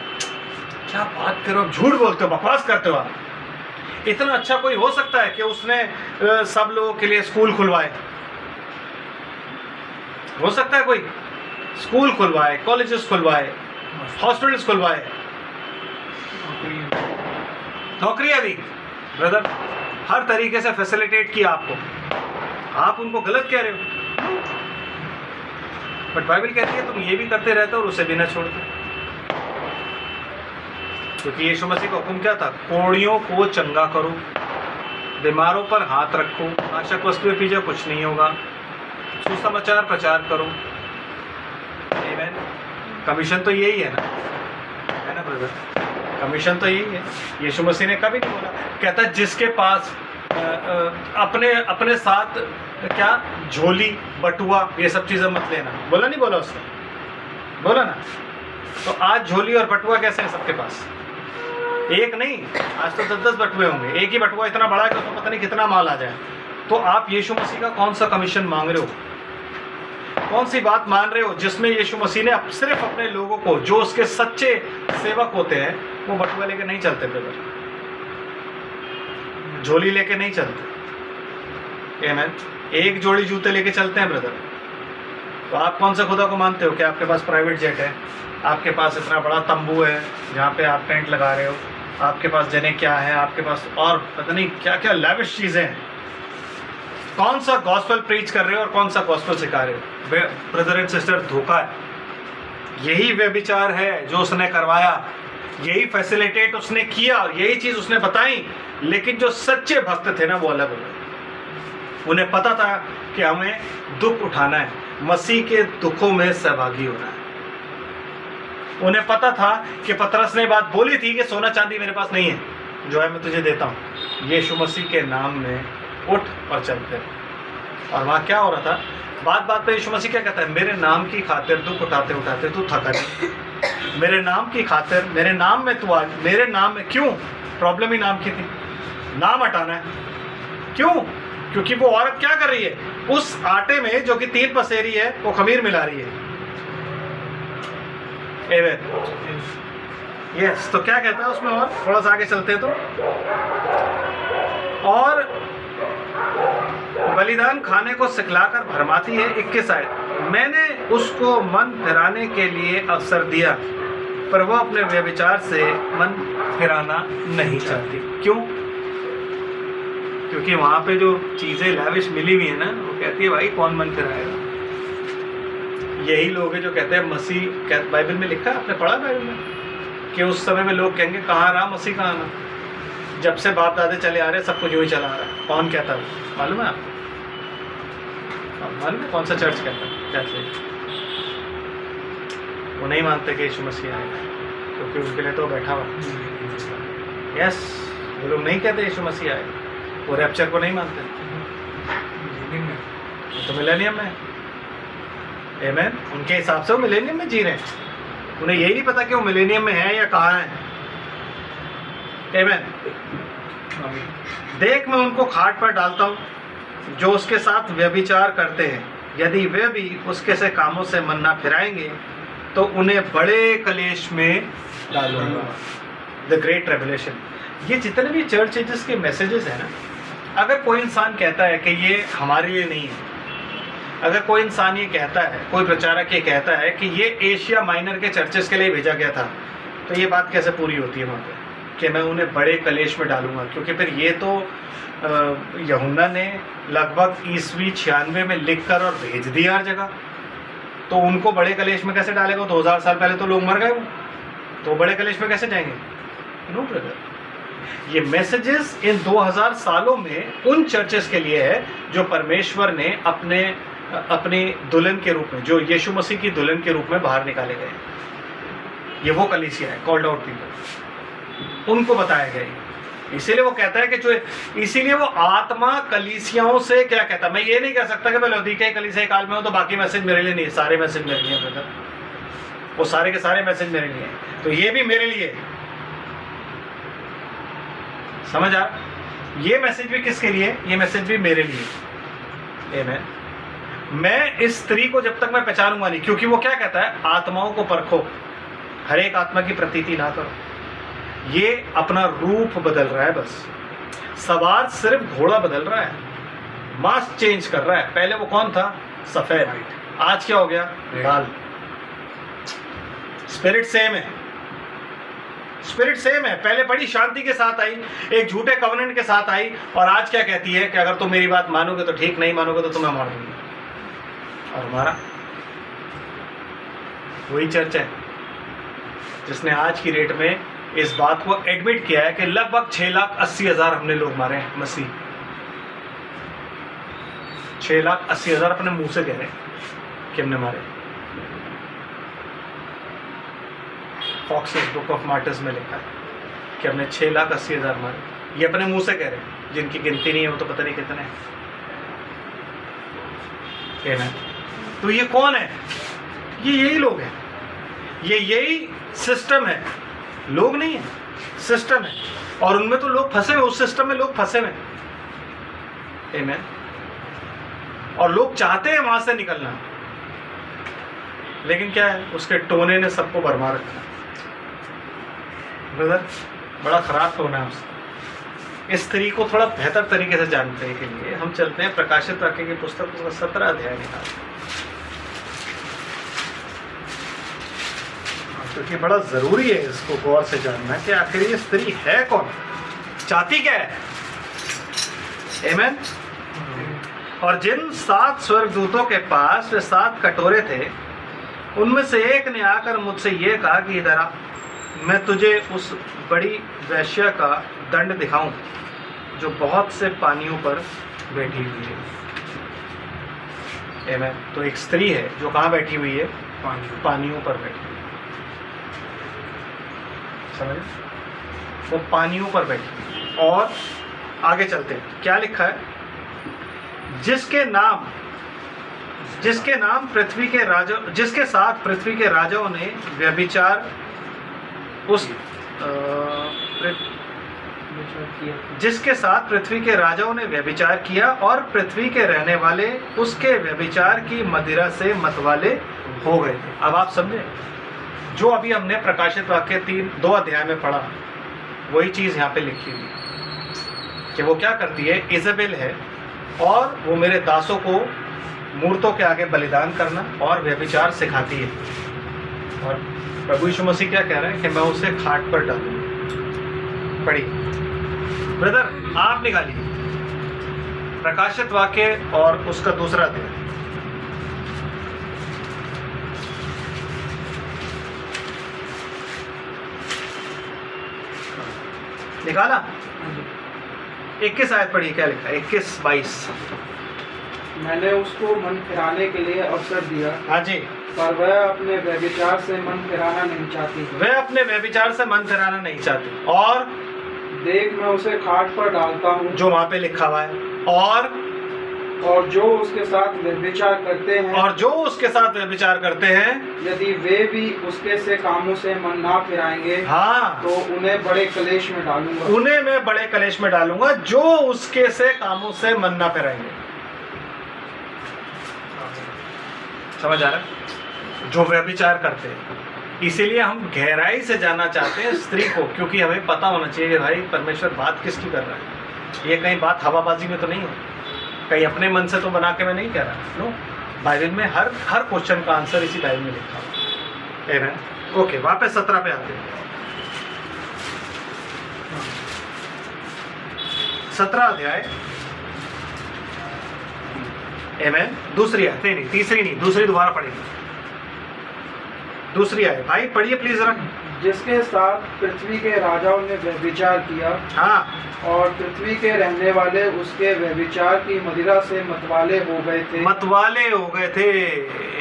क्या बात करो, झूठ बोलते हो, बकवास करते हो आप। इतना अच्छा कोई हो सकता है कि उसने सब लोगों के लिए स्कूल खुलवाए? हो सकता है कोई स्कूल खुलवाए, कॉलेजेस खुलवाए, हॉस्पिटल्स खुलवाए, नौकरियां दी ब्रदर, हर तरीके से फैसिलिटेट किया आपको, आप उनको गलत कह रहे हो, बट बाइबल कहती है तुम ये भी करते रहते हो और उसे भी न छोड़ते। क्योंकि यीशु मसीह का हुक्म क्या था? कोढ़ियों को चंगा करो, बीमारों पर हाथ रखो, नाशक वस्तुएं पीछे कुछ नहीं होगा, सुसमाचार प्रचार करो। आमीन। कमीशन तो यही है ना ब्रदर? कमीशन तो यही है। यीशु मसीह ने कभी नहीं बोला, कहता जिसके पास अपने साथ क्या झोली बटुआ ये सब चीज़ें मत लेना, बोला नहीं बोला उसने? बोला ना। तो आज झोली और बटुआ कैसे है सबके पास? एक नहीं, आज तो 10-10 बटुए होंगे। एक ही बटुआ इतना बड़ा है कि उसमें पता नहीं कितना माल आ जाए। तो आप यीशु मसीह का कौन सा कमीशन मांग रहे हो? कौन सी बात मान रहे हो जिसमें यीशु मसीह ने सिर्फ अपने लोगों को, जो उसके सच्चे सेवक होते हैं, वो बटुआ लेके नहीं चलते ब्रदर, झोली लेके नहीं चलते। आमीन। एक जोड़ी जूते लेके चलते हैं ब्रदर। तो आप कौन सा खुदा को मानते हो? कि आपके पास प्राइवेट जेट है, आपके पास इतना बड़ा तंबू है जहाँ पे आप टेंट लगा रहे हो, आपके पास जने क्या है, आपके पास और पता नहीं क्या क्या लैविश चीज़ें हैं। कौन सा गॉस्पेल प्रीच कर रहे हो और कौन सा गॉस्पेल सिखा रहे हो? ब्रदर एंड सिस्टर, धोखा है। यही व्यभिचार है जो उसने करवाया, यही फैसिलिटेट उसने किया, यही चीज़ उसने बताई। लेकिन जो सच्चे भक्त थे ना, वो अलग हो गए। उन्हें पता था कि हमें दुख उठाना है, मसीह के दुखों में सहभागी होना है। उन्हें पता था कि पतरस ने बात बोली थी कि सोना चांदी मेरे पास नहीं है, जो है मैं तुझे देता हूँ, यीशु मसीह के नाम में उठ और चलते। और वहाँ क्या हो रहा था? बात बात पे यीशु मसीह क्या कहता है? मेरे नाम की खातिर दुख उठाते उठाते तू थका नहीं। मेरे नाम की खातिर, मेरे नाम में तू आज, मेरे नाम में क्यों? प्रॉब्लम ही नाम की थी, नाम हटाना है। क्यों? क्योंकि वो औरत क्या कर रही है? उस आटे में जो कि 3 पसेरी है, वो खमीर मिला रही है। यस। तो क्या कहता है उसमें? और थोड़ा सा आगे चलते हैं तो, और बलिदान खाने को सिखलाकर भरमाती है। 21 आयत, मैंने उसको मन फिराने के लिए अवसर दिया, पर वह अपने व्यभिचार से मन फिराना नहीं चाहती। क्यों? क्योंकि वहां पे जो चीजें लाविश मिली हुई है ना, वो कहती है भाई कौन मन फिराएगा? यही लोग हैं जो कहते हैं मसीह, बाइबल में लिखा है, आपने पढ़ा बाइबल में, कि उस समय में लोग कहेंगे कहाँ रहा मसीह, कहाँ ना? जब से बाप दादे चले आ रहे सब कुछ यूँ ही चला आ रहा है। कौन कहता है? मालूम है आपको? मालूम है कौन सा चर्च कहता है? कैथलिक। वो नहीं मानते कि यीशु मसीह आएगा, क्योंकि उनके लिए तो बैठा हुआ। यस, वो लोग नहीं कहते यीशु मसीह आएगा, वो रैप्चर को नहीं मानते, तो मिलेनियम में। आमीन। उनके हिसाब से वो मिलेनियम में जी रहे हैं। उन्हें यही नहीं पता कि वो मिलेनियम में है या कहाँ है। आमीन। देख, मैं उनको खाट पर डालता हूँ जो उसके साथ व्यभिचार करते हैं। यदि वे भी उसके से कामों से मन ना फिराएंगे तो उन्हें बड़े कलेश में डालूंगा। The great revelation. ये जितने भी चर्च एजेस के मैसेजेस हैं ना, अगर कोई इंसान कहता है कि ये हमारे लिए नहीं है, अगर कोई इंसान ये कहता है, कोई प्रचारक ये कहता है कि ये एशिया माइनर के चर्चेस के लिए भेजा गया था, तो ये बात कैसे पूरी होती है वहाँ पे कि मैं उन्हें बड़े कलेश में डालूंगा? क्योंकि फिर ये तो यूहन्ना ने लगभग ईस्वी 96 में लिख कर और भेज दिया हर जगह, तो उनको बड़े कलेश में कैसे डालेगा? 2000 साल पहले तो लोग मर गए, वो तो बड़े कलेश में कैसे जाएंगे? नो ब्रदर, ये मैसेजेस इन 2000 सालों में उन चर्चेस के लिए है जो परमेश्वर ने अपनी दुल्हन के रूप में, जो यीशु मसीह की दुल्हन के रूप में बाहर निकाले गए। ये वो कलीसिया है, कॉल्ड आउट पीपल, उनको बताया गया। इसीलिए वो कहता है कि जो, इसीलिए वो आत्मा कलीसियाओं से क्या कहता है? मैं ये नहीं कह सकता कि मैं लौदीकिया कलीसिया काल में हूँ तो बाकी मैसेज मेरे लिए नहीं, सारे मैसेज मेरे लिए ब्रदर, वो सारे के सारे मैसेज मेरे लिए, तो ये भी मेरे लिए। समझ आ? ये मैसेज भी किसके लिए? ये मैसेज भी मेरे लिए। आमीन। मैं इस स्त्री को जब तक मैं पहचानूंगा नहीं, क्योंकि वो क्या कहता है? आत्माओं को परखो, हर एक आत्मा की प्रतीति ना करो। ये अपना रूप बदल रहा है, बस सवार सिर्फ घोड़ा बदल रहा है, मास्क चेंज कर रहा है। पहले वो कौन था? सफेद, आज क्या हो गया? लाल। स्पिरिट सेम है, स्पिरिट सेम है, पहले बड़ी शांति के साथ आई, एक झूठे कवनेंट के साथ आई, और आज क्या कहती है कि अगर तुम मेरी बात मानोगे तो ठीक, नहीं मानोगे तो तुम्हें मार दूंगी। और हमारा वही चर्च है जिसने आज की डेट में इस बात को एडमिट किया है कि लगभग 6,80,000 हमने लोग मारे हैं मसीह। 6,80,000 अपने मुंह से कह रहे हैं कि हमने मारे। फॉक्सेस बुक ऑफ मार्टर्स में लिखा है कि हमने 6,80,000 मारे। ये अपने मुंह से कह रहे हैं, जिनकी गिनती नहीं है वो तो पता नहीं कितने हैं। तो ये कौन है? ये यही लोग हैं, ये यही सिस्टम है, लोग नहीं है, सिस्टम है। और उनमें तो लोग फंसे हुए, उस सिस्टम में लोग फंसे हुए। आमीन। और लोग चाहते हैं वहां से निकलना, लेकिन क्या है, उसके टोने ने सबको भरमा रखा। ब्रदर, बड़ा खराब टोन है उसका। इस स्त्री को थोड़ा बेहतर तरीके से जानने के लिए हम चलते हैं प्रकाशित वाक्य की पुस्तक, उसका 17 अध्याय निकालते हैं, क्योंकि बड़ा जरूरी है इसको गौर से जानना कि आखिर ये स्त्री है कौन, चाहती क्या है। आमीन। और जिन 7 स्वर्गदूतों के पास वे 7 कटोरे थे, उनमें से एक ने आकर मुझसे ये कहा कि इधर आ, मैं तुझे उस बड़ी वैश्या का दंड दिखाऊं जो बहुत से पानियों पर बैठी हुई है। आमीन। तो एक स्त्री है जो कहाँ बैठी हुई है? पानियों पर बैठी हुई है। समझ? वो पानियों पर बैठी हुई है। और आगे चलते हैं, क्या लिखा है? जिसके नाम पृथ्वी के राजा, जिसके साथ पृथ्वी के राजाओं ने व्यभिचार जिसके साथ पृथ्वी के राजाओं ने व्यभिचार किया और पृथ्वी के रहने वाले उसके व्यभिचार की मदिरा से मतवाले हो गए थे। अब आप समझे, जो अभी हमने प्रकाशित वाक्य 2 अध्याय में पढ़ा, वही चीज यहाँ पे लिखी हुई है कि वो क्या करती है, इज़ेबेल है, और वो मेरे दासों को मूर्तों के आगे बलिदान करना और व्यभिचार सिखाती है। और प्रभु यीशु मसीह क्या कह रहे हैं कि मैं उसे खाट पर डालूंगा। पढ़िए ब्रदर, आप निकालिए प्रकाशित वाक्य और उसका 2 अध्याय। निकाला? 21 आयत पढ़िए, क्या लिखा है? 21-22। मैंने उसको मन फिराने के लिए अवसर दिया। हाँ जी। पर वह अपने व्यभिचार से मन फिराना नहीं चाहती। वह अपने व्यभिचार से मन फिराना नहीं चाहती। और देख, मैं उसे खाट पर डालता हूँ, जो वहां पे लिखा हुआ है, और जो उसके साथ व्यभिचार करते हैं, और जो उसके साथ व्यभिचार करते हैं, यदि वे भी उसके से कामों से मन ना फिराएंगे, हाँ, तो उन्हें बड़े कलेश में डालूंगा। उन्हें मैं बड़े कलेश में डालूंगा, जो उसके से कामों से मन ना फिराएंगे। समझ आ रहा है? जो व्यभिचार करते हैं। इसीलिए हम गहराई से जानना चाहते हैं स्त्री को, क्योंकि हमें पता होना चाहिए कि भाई परमेश्वर बात किसकी कर रहा है। ये कहीं बात हवाबाजी में तो नहीं हो, कहीं अपने मन से तो बना के मैं नहीं कह रहा। नो, बाइबल में हर क्वेश्चन का आंसर इसी बाइबल में लिखा हुआ है। ओके, वापस 17 पे आते हैं। 17 अध्याय। आमीन। दूसरी आयत, नहीं तीसरी नहीं, दूसरी दोबारा पढ़ेंगे। दूसरी आयत भाई पढ़िए प्लीज जरा। जिसके साथ पृथ्वी के राजाओं ने व्यभिचार किया, हाँ, और पृथ्वी के रहने वाले उसके व्यभिचार की मदिरा से मतवाले हो गए थे। मतवाले हो गए थे।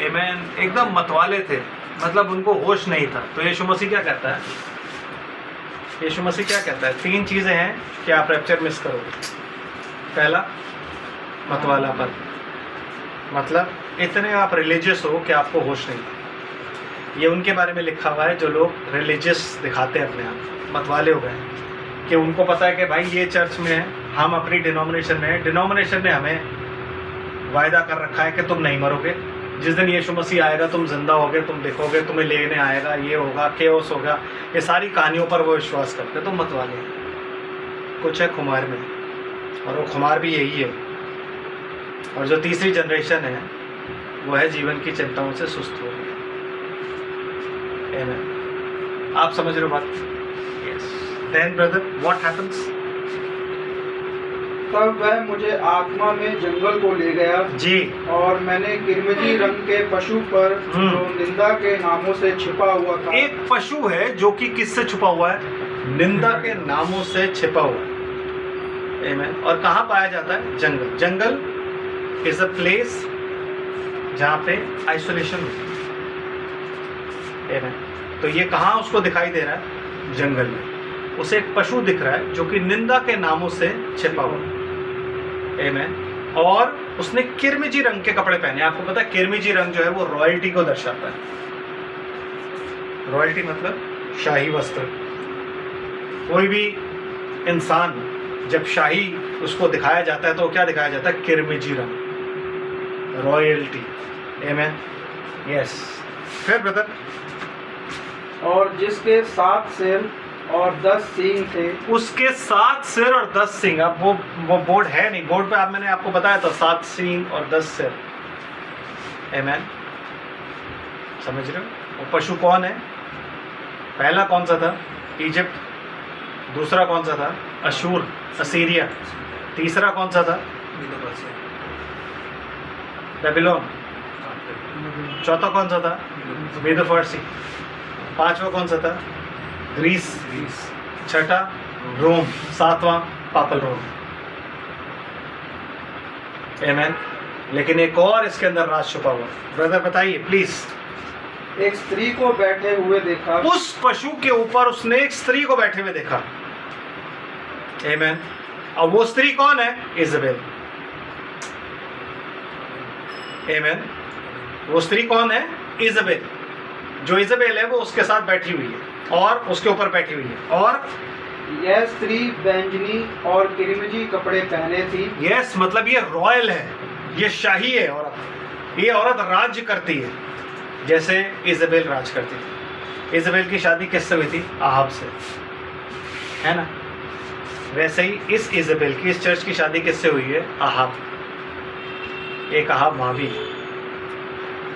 आमीन। एकदम मतवाले थे, मतलब उनको होश नहीं था। तो यीशु मसीह क्या कहता है? यीशु मसीह क्या कहता है? 3 चीजें हैं कि आप रैप्चर मिस करोगे। पहला, मतवालापन, मतलब इतने आप रिलीजियस हो कि आपको होश नहीं। ये उनके बारे में लिखा हुआ है जो लोग रिलीजियस दिखाते हैं अपने आप, मतवाले हो गए, कि उनको पता है कि भाई ये चर्च में है, हम अपनी डिनोमिनेशन में है, डिनोमिनेशन ने हमें वायदा कर रखा है कि तुम नहीं मरोगे, जिस दिन यीशु मसीह आएगा तुम जिंदा होगे, तुम देखोगे, तुम्हें लेने आएगा, ये होगा, केओस होगा। ये सारी कहानियों पर वो विश्वास करते हैं। तो मतवाले कुछ है खुमार में, और वो खुमार भी यही है। और जो तीसरी जनरेशन है वो है जीवन की चिंताओं से सुस्त हो गई। आप समझ रहे हो बात? Then brother, what happens? तब वह मुझे आत्मा में जंगल को ले गया जी। और मैंने किरमिजी रंग के पशु पर जो निंदा के नामों से छिपा हुआ था। एक पशु है जो कि किससे छुपा हुआ है? निंदा के नामों से छिपा हुआ है। Amen. और कहाँ पाया जाता है? जंगल। जंगल इज अ प्लेस जहाँ पे आइसोलेशन होती है। Amen. तो ये कहाँ उसको दिखाई दे रहा है? जंगल में। उसे एक पशु दिख रहा है जो कि निंदा के नामों से छिपा हुआ है। Amen. और उसने किरमिजी रंग के कपड़े पहने। आपको पता है किरमिजी रंग जो है वो रॉयल्टी को दर्शाता है। रॉयल्टी मतलब शाही वस्त्र। कोई भी इंसान जब शाही उसको दिखाया जाता है तो क्या दिखाया जाता है? किरमिजी रंग, रॉयल्टी। आमेन। यस। फिर ब्रदर, और जिसके 7 सिर और 10 सींग थे। उसके 7 सिर और 10 सींग। अब वो बोर्ड है नहीं, बोर्ड पे मैंने आपको बताया था 7 सींग और 10 सिर। आमेन। समझ रहे हो? वो पशु कौन है? पहला कौन सा था? इजिप्ट। दूसरा कौन सा था? अशूर, असीरिया। तीसरा कौन सा था? बेबीलोन। चौथा कौन सा था? मीदो फारसी। पांचवा कौन सा था? ग्रीस। छठा रोम। सातवां पापल रोम। आमेन। लेकिन एक और इसके अंदर राज छुपा हुआ। ब्रदर बताइए प्लीज। एक स्त्री को बैठे हुए देखा। उस पशु के ऊपर उसने एक स्त्री को बैठे हुए देखा। आमेन। और वो स्त्री कौन है? इजबेल। आमेन। वो स्त्री कौन है? इजबेल। जो इजबेल है वो उसके साथ बैठी हुई है और उसके ऊपर बैठी हुई है। और यह स्त्री बैंजनी और किरमिजी कपड़े पहने थी। यस, मतलब ये रॉयल है, ये शाही है औरत। ये औरत राज्य करती है जैसे इजबेल राज करती थी। इजबेल की शादी किससे हुई थी? आहाब से, है ना? वैसे ही इस इजबेल की, इस चर्च की शादी किससे हुई है? आहाब। एक आहाब भाभी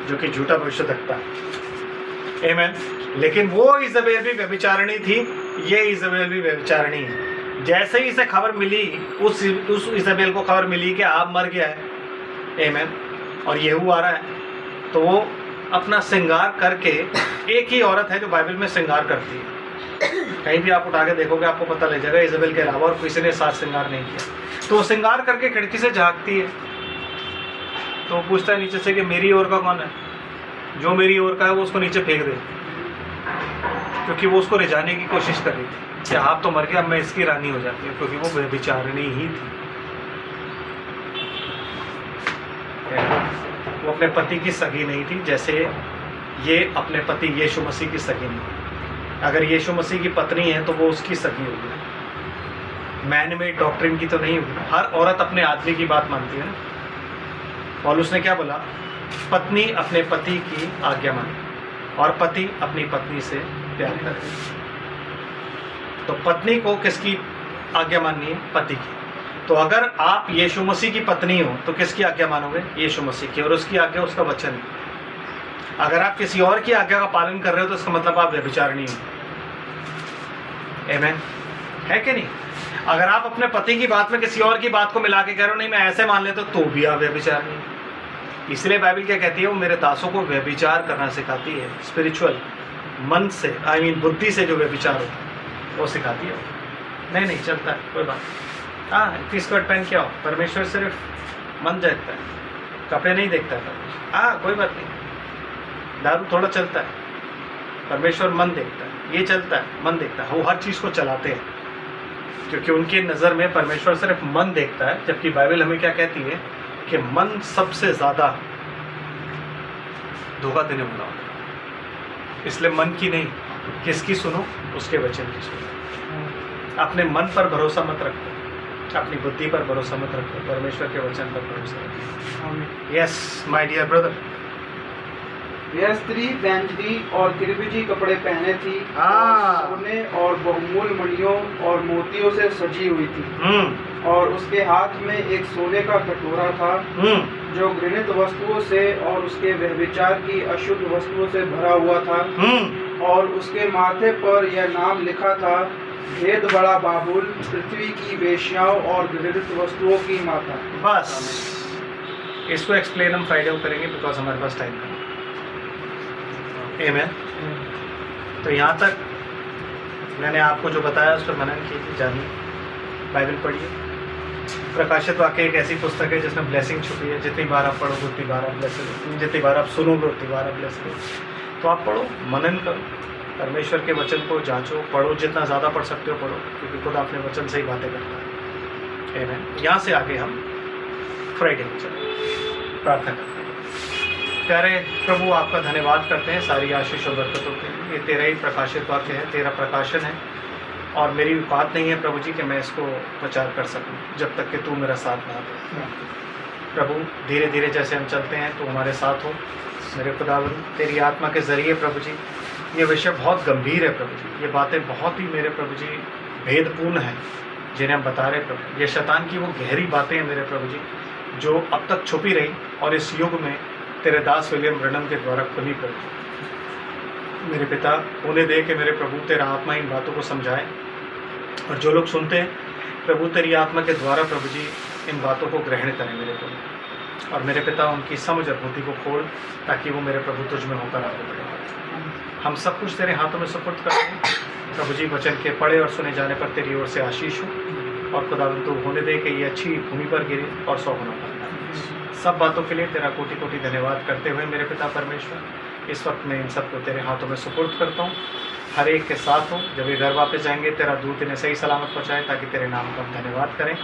जो कि झूठा भविष्य रखता है। आमेन। लेकिन वो इजबेल भी व्यभिचारिणी थी, ये इजबेल भी व्यभिचारिणी है। जैसे ही इसे खबर मिली, उस इजबेल को खबर मिली कि आहाब मर गया है, आमेन, और येहू आ रहा है, तो वो अपना श्रृंगार करके, एक ही औरत है जो बाइबल में श्रृंगार करती है। कहीं भी आप उठा के देखोगे आपको पता लग जाएगा इजबेल के अलावा और किसी ने साथ श्रृंगार नहीं किया। तो वो श्रृंगार करके खिड़की से झांकती है, तो वो पूछता है नीचे से कि मेरी ओर का कौन है? जो मेरी ओर का है वो उसको नीचे फेंक दे, क्योंकि वो उसको रिझाने की कोशिश कर रही थी कि आप तो मर गया, अब मैं इसकी रानी हो जाती हूँ, क्योंकि वो व्यभिचारिणी ही थी। वो अपने पति की सगी नहीं थी, जैसे ये अपने पति यीशु मसीह की सगी नहीं। अगर यीशु मसीह की पत्नी है तो वो उसकी सगी होगी, मैन मेड डॉक्ट्रिन की तो नहीं होगी। हर औरत अपने आदमी की बात मानती है ना। पौलुस ने क्या बोला? पत्नी अपने पति की आज्ञा माने और पति अपनी पत्नी से प्यार करे। तो पत्नी को किसकी आज्ञा माननी है? पति की। तो अगर आप यीशु मसीह की पत्नी हो तो किसकी आज्ञा मानोगे? यीशु मसीह की, और उसकी आज्ञा उसका वचन है। अगर आप किसी और की आज्ञा का पालन कर रहे हो तो इसका मतलब आप व्यभिचारिणी हो। आमेन, है कि नहीं? अगर आप अपने पति की बात में किसी और की बात को मिला के कह रहे हो नहीं मैं ऐसे मान लेता तो भी आप व्यभिचारिणी हो। इसलिए बाइबल क्या कहती है? वो मेरे दासों को व्यभिचार करना सिखाती है। स्पिरिचुअल, मन से, आई मीन बुद्धि से जो व्यभिचार होता है वो सिखाती है। नहीं चलता है, कोई बात। हाँ, इतनी स्कर्ट पहन के आओ, परमेश्वर सिर्फ मन देखता है, कपड़े नहीं देखता है परमेश्वर। हाँ, कोई बात नहीं। दारू थोड़ा चलता है, परमेश्वर मन देखता है। ये चलता है, मन देखता है। वो हर चीज़ को चलाते हैं क्योंकि उनकी नज़र में परमेश्वर सिर्फ मन देखता है, जबकि बाइबल हमें क्या कहती है कि मन सबसे ज़्यादा धोखा देने वाला होता है। इसलिए मन की नहीं, किसकी सुनो? उसके वचन की सुनो। अपने मन पर भरोसा मत रखो, अपनी बुद्धि पर भरोसा मत रखो, परमेश्वर के वचन पर भरोसा रखो। Yes my dear brother. यह स्त्री बैंजनी और किरमिजी कपड़े पहने थी हाँ। और सोने और बहुमूल्य मणियों और मोतियों से सजी हुई थी। और उसके हाथ में एक सोने का कटोरा था जो घृणित वस्तुओं से और उसके व्यभिचार की अशुद्ध वस्तुओं से भरा हुआ था। और उसके माथे पर यह नाम लिखा था भेद बड़ा बाबुल, पृथ्वी की वेश्याओं और घृणित वस्तुओं की माता। बस इसको एक्सप्लेन हम फ्राइडे को करेंगे, बिकॉज हमारे पास टाइम है। आमीन। तो यहाँ तक मैंने आपको जो बताया उस पर मनन कीजिए, जानिए, बाइबल पढ़िए। प्रकाशित वाक्य एक ऐसी पुस्तक है जिसमें ब्लेसिंग छुपी है। जितनी बार आप पढ़ोगे उतनी बार आप ब्लेस हो, जितनी बार आप सुनोगे उतनी बार आप ब्लेस हो। तो आप पढ़ो, मनन करो, परमेश्वर के वचन को जांचो, पढ़ो, जितना ज़्यादा पढ़ सकते हो पढ़ो, क्योंकि खुद अपने वचन से ही बातें करता है। आमीन। यहाँ से आगे हम फ्राइडे को चलें, प्रार्थना करते हैं। प्यारे प्रभु, आपका धन्यवाद करते हैं सारी आशीष और बरकतों के लिए। ये तेरा ही प्रकाशित वाक्य है, तेरा प्रकाशन है, और मेरी बात नहीं है प्रभु जी कि मैं इसको प्रचार कर सकूं जब तक कि तू मेरा साथ ना दे। प्रभु, धीरे धीरे जैसे हम चलते हैं तो हमारे साथ हो मेरे खुदावंद, तेरी आत्मा के ज़रिए प्रभु जी। ये विषय बहुत गंभीर है प्रभु जी, ये बातें बहुत ही मेरे प्रभु जी भेदपूर्ण हैं जिन्हें हम बता रहे प्रभु। ये शैतान की वो गहरी बातें हैं मेरे प्रभु जी, जो अब तक छुपी रही और इस युग में तेरे दास विलियम ब्रैनम के द्वारा खुली प्रभु। मेरे पिता, उन्हें दे के मेरे प्रभु तेरा आत्मा इन बातों को समझाए, और जो लोग सुनते हैं प्रभु तेरी आत्मा के द्वारा प्रभु जी इन बातों को ग्रहण करें मेरे प्रभु। और मेरे पिता, उनकी समझ और बुद्धि को खोल, ताकि वो मेरे प्रभु तुझ में होकर आगे बढ़े। हम सब कुछ तेरे हाथों में सुपुर्द करते हैं प्रभु जी। वचन के पढ़े और सुने जाने पर तेरी ओर से आशीष हो, और खुदावंद तू होने दे कि ये अच्छी भूमि पर गिरे और 100 गुना फल। सब बातों के लिए तेरा कोटि कोटि धन्यवाद करते हुए मेरे पिता परमेश्वर, इस वक्त मैं इन सबको तेरे हाथों में सुपुर्द करता हूँ। हर एक के साथ हो, जब ये घर वापस जाएंगे तेरा दूत इन्हें सही सलामत पहुँचाए, ताकि तेरे नाम का हम धन्यवाद करें।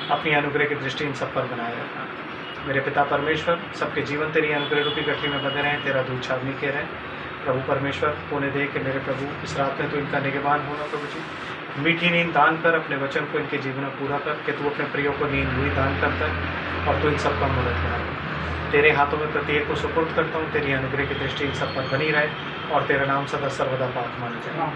अपनी अनुग्रह की दृष्टि इन सब पर बनाए रखना मेरे पिता परमेश्वर। सबके जीवन तेरी अनुग्रह रूपी गठरी में बंधे रहें, तेरा दूत छावनी के रहें प्रभु परमेश्वर। होने दे कि मेरे प्रभु इस रात में तो इनका निगहबान होना प्रभु जी। मीठी नींद दान कर, अपने वचन को इनके जीवन में पूरा कर, कि तू अपने प्रियो को नींद हुई दान करता है, और तू इन सब का मदद करा। तेरे हाथों में प्रत्येक को सुपुर्द करता हूँ, तेरी अनुग्रह की दृष्टि इन सब पर बनी रहे, और तेरा नाम सदा सर्वदा पाक माना जाए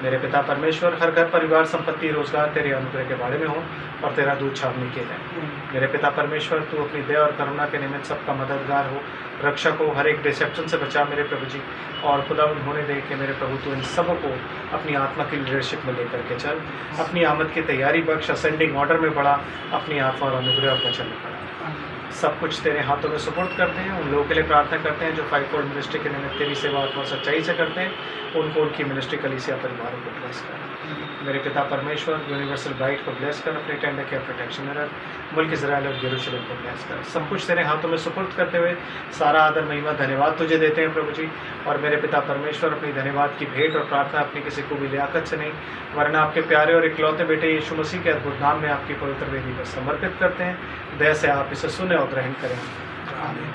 मेरे पिता परमेश्वर। हर घर परिवार संपत्ति रोजगार तेरे अनुग्रह के बारे में हो, और तेरा दूध छावनी के रहे मेरे पिता परमेश्वर। तू अपनी दया और करुणा के निमित्त सबका मददगार हो, रक्षक हो, हर एक डिसेप्शन से बचा मेरे प्रभु जी। और खुदावंद होने दे कि मेरे प्रभु तू इन सबों को अपनी आत्मा की लीडरशिप में लेकर के चल। अपनी आमद की तैयारी बख्श, असेंडिंग ऑर्डर में बढ़ा, अपनी आत्मा और अनुग्रह और वचन में बढ़ा। सब कुछ तेरे हाथों में सुपुर्द करते हैं। उन लोगों के लिए प्रार्थना करते हैं जो 5 फोल्ड मिनिस्ट्री के निमित्त तेरी सेवा और सच्चाई से करते हैं, उनको उनकी मिनिस्ट्री कलीसिया परिवारों को ब्लेस कर मेरे पिता परमेश्वर। यूनिवर्सल ब्राइट को ब्लेस कर, अपने टेंडर केयर प्रोटेक्शन में रख, मुल्क इजराइल और यरूशलेम को ब्लेस कर। सब कुछ तेरे हाथों में सुपुर्द करते हुए सारा आदर महिमा धन्यवाद तुझे देते हैं प्रभु जी। और मेरे पिता परमेश्वर, अपनी धन्यवाद की भेंट और प्रार्थना अपनी किसी को भी लियाकत से नहीं, वरना आपके प्यारे और इकलौते बेटे यीशु मसीह के अद्भुत नाम में आपकी पवित्र वेदी पर समर्पित करते हैं। दया से आप इसे सुने और ग्रहण करें। आमीन।